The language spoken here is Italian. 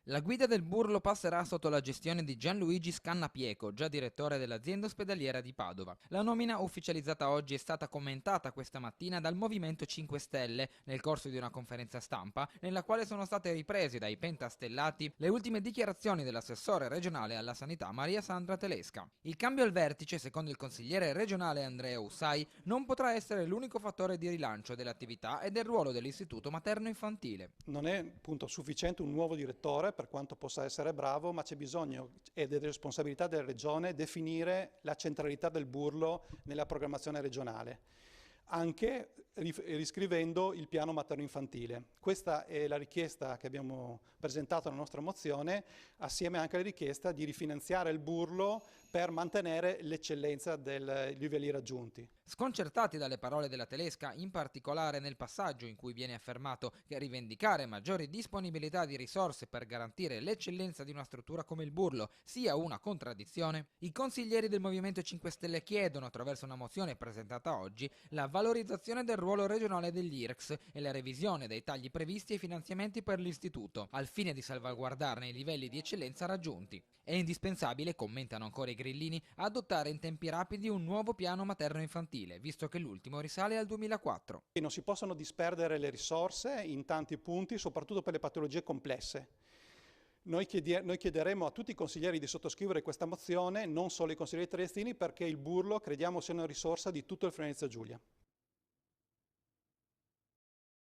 La guida del Burlo passerà sotto la gestione di Gianluigi Scannapieco, già direttore dell'azienda ospedaliera di Padova. La nomina ufficializzata oggi è stata commentata questa mattina dal Movimento 5 Stelle nel corso di una conferenza stampa, nella quale sono state riprese dai pentastellati le ultime dichiarazioni dell'assessore regionale alla sanità Maria Sandra Telesca. Il cambio al vertice, secondo il consigliere regionale Andrea Ussai, non potrà essere l'unico fattore di rilancio dell'attività e del ruolo dell'istituto materno-infantile. Non è appunto sufficiente un nuovo direttore, per quanto possa essere bravo, ma c'è bisogno e delle responsabilità della Regione definire la centralità del Burlo nella programmazione regionale, anche riscrivendo il piano materno-infantile. Questa è la richiesta che abbiamo presentato nella nostra mozione, assieme anche alla richiesta di rifinanziare il Burlo per mantenere l'eccellenza dei livelli raggiunti. Sconcertati dalle parole della Telesca, in particolare nel passaggio in cui viene affermato che rivendicare maggiori disponibilità di risorse per garantire l'eccellenza di una struttura come il Burlo sia una contraddizione, i consiglieri del Movimento 5 Stelle chiedono, attraverso una mozione presentata oggi, la valorizzazione del ruolo regionale degli IRCS e la revisione dei tagli previsti ai finanziamenti per l'istituto, al fine di salvaguardarne i livelli di eccellenza raggiunti. È indispensabile, commentano ancora i grillini, adottare in tempi rapidi un nuovo piano materno-infantile, visto che l'ultimo risale al 2004. E non si possono disperdere le risorse in tanti punti, soprattutto per le patologie complesse. Noi chiederemo a tutti i consiglieri di sottoscrivere questa mozione, non solo i consiglieri triestini, perché il Burlo crediamo sia una risorsa di tutto il Friuli Venezia Giulia.